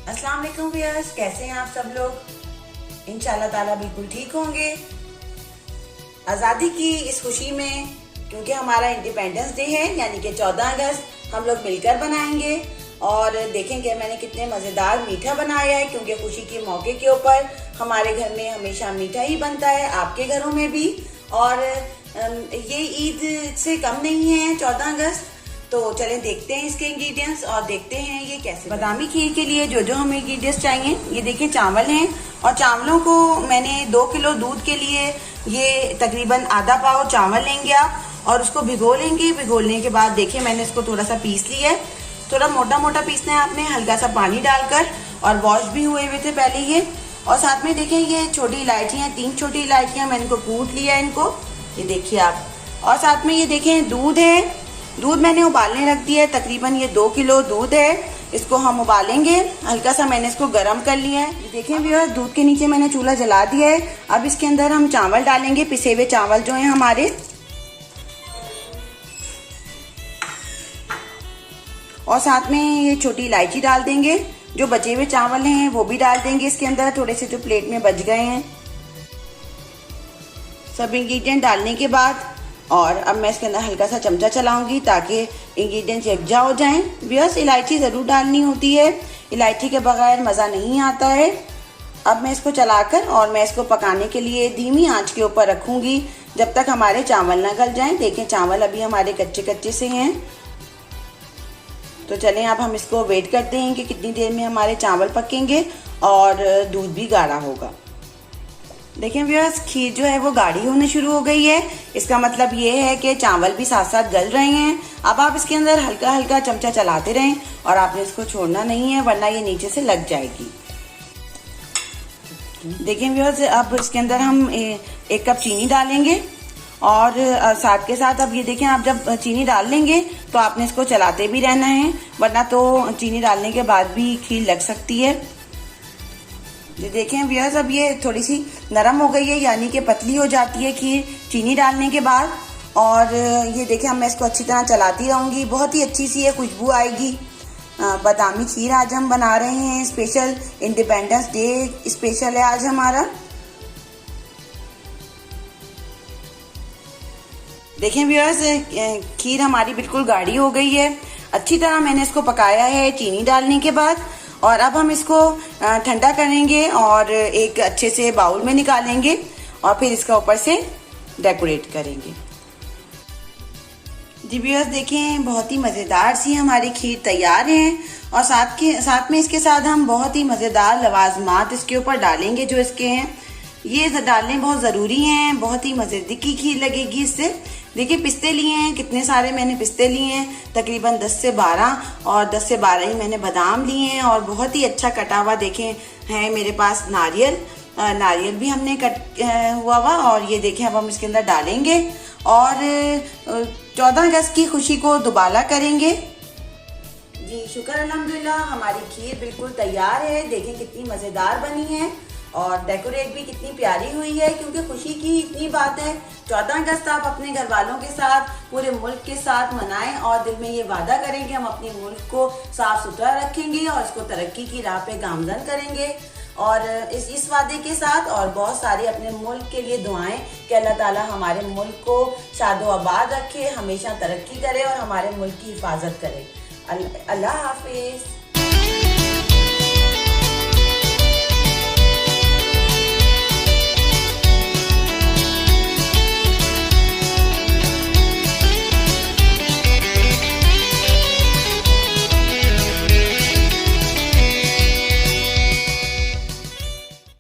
अस्सलाम वालेकुम व्यूअर्स, कैसे हैं आप सब लोग। इंशाल्लाह ताला बिल्कुल ठीक होंगे। आज़ादी की इस खुशी में, क्योंकि हमारा इंडिपेंडेंस डे है यानी कि 14 अगस्त, हम लोग मिलकर बनाएंगे और देखेंगे मैंने कितने मज़ेदार मीठा बनाया है, क्योंकि खुशी के मौके के ऊपर हमारे घर में हमेशा मीठा ही बनता है, आपके घरों में भी। और ये ईद से कम नहीं है 14 अगस्त। तो चलें देखते हैं इसके इंग्रेडिएंट्स और देखते हैं ये कैसे। बादामी खीर के लिए जो जो हमें इंग्रेडिएंट्स चाहिए, ये देखिए चावल हैं, और चावलों को मैंने 2 किलो दूध के लिए ये तकरीबन आधा पाव चावल लेंगे आप, और उसको भिगो लेंगे। भिगोने के बाद देखिए मैंने इसको थोड़ा सा पीस लिया है, थोड़ा मोटा मोटा पीसना है आपने, हल्का सा पानी डालकर, और वॉश भी हुए हुए थे पहले ये। और साथ में देखिए ये छोटी इलायचियाँ, 3 छोटी इलायचियाँ मैंने इनको कूट लिया है इनको, ये देखिए आप। और साथ में ये देखें दूध है, दूध मैंने उबालने रख दिया है, तकरीबन ये 2 किलो दूध है, इसको हम उबालेंगे। हल्का सा मैंने इसको गर्म कर लिया है। ये देखें व्यूअर्स, दूध के नीचे मैंने चूल्हा जला दिया है। अब इसके अंदर हम चावल डालेंगे, पिसे हुए चावल जो हैं हमारे, और साथ में ये छोटी इलायची डाल देंगे। जो बचे हुए चावल हैं वो भी डाल देंगे इसके अंदर, थोड़े से जो प्लेट में बच गए हैं। सब इंग्रेडिएंट डालने के बाद, और अब मैं इसके अंदर हल्का सा चमचा चलाऊंगी ताकि इंग्रेडिएंट्स यकजा हो जाएं। व्यूअर्स, इलायची ज़रूर डालनी होती है, इलायची के बगैर मज़ा नहीं आता है। अब मैं इसको चलाकर और मैं इसको पकाने के लिए धीमी आंच के ऊपर रखूंगी जब तक हमारे चावल ना गल जाएं। देखें चावल अभी हमारे कच्चे कच्चे से हैं। तो चलें अब हम इसको वेट करते हैं कि कितनी देर में हमारे चावल पकेंगे और दूध भी गाढ़ा होगा। देखें व्यूअर्स, खीर जो है वो गाढ़ी होने शुरू हो गई है, इसका मतलब ये है कि चावल भी साथ साथ गल रहे हैं। अब आप इसके अंदर हल्का हल्का चमचा चलाते रहें, और आपने इसको छोड़ना नहीं है वरना ये नीचे से लग जाएगी। देखें व्यूअर्स, अब इसके अंदर हम 1 कप चीनी डालेंगे, और साथ के साथ अब ये देखें, आप जब चीनी डाल लेंगे तो आपने इसको चलाते भी रहना है, वरना तो चीनी डालने के बाद भी खीर लग सकती है। ये देखें व्यूअर्स, अब ये थोड़ी सी नरम हो गई है, यानी कि पतली हो जाती है खीर चीनी डालने के बाद। और ये देखें, अब मैं इसको अच्छी तरह चलाती रहूँगी, बहुत ही अच्छी सी है खुशबू आएगी। बादामी खीर आज हम बना रहे हैं, स्पेशल इंडिपेंडेंस डे स्पेशल है आज हमारा। देखें व्यूअर्स, खीर हमारी बिल्कुल गाढ़ी हो गई है, अच्छी तरह मैंने इसको पकाया है चीनी डालने के बाद। और अब हम इसको ठंडा करेंगे और एक अच्छे से बाउल में निकालेंगे, और फिर इसका ऊपर से डेकोरेट करेंगे। जी व्यूअर्स, देखें बहुत ही मज़ेदार सी हमारी खीर तैयार है, और साथ में इसके साथ हम बहुत ही मज़ेदार लवाजमात इसके ऊपर डालेंगे जो इसके हैं, ये डालने बहुत ज़रूरी हैं, बहुत ही मज़ेदार की खीर लगेगी इससे। देखिए पिस्ते लिए हैं, कितने सारे मैंने पिस्ते लिए हैं, तकरीबन 10 से 12, और 10 से 12 ही मैंने बादाम लिए हैं, और बहुत ही अच्छा कटा हुआ देखें है मेरे पास नारियल भी हमने कट हुआ, और ये देखें अब हम इसके अंदर डालेंगे और 14 अगस्त की खुशी को दुबाला करेंगे। जी शुक्र अल्हम्दुलिल्लाह, हमारी खीर बिल्कुल तैयार है। देखें कितनी मज़ेदार बनी है, और डेकोरेट भी कितनी प्यारी हुई है, क्योंकि खुशी की इतनी बात है। 14 अगस्त आप अपने घर वालों के साथ, पूरे मुल्क के साथ मनाएं, और दिल में ये वादा करें कि हम अपने मुल्क को साफ सुथरा रखेंगे और इसको तरक्की की राह पे गामजन करेंगे। और इस वादे के साथ और बहुत सारे अपने मुल्क के लिए दुआएं कि अल्लाह ताला हमारे मुल्क को शादो आबाद रखे, हमेशा तरक्की करे और हमारे मुल्क की हिफाजत करे। अल्लाह हाफिज।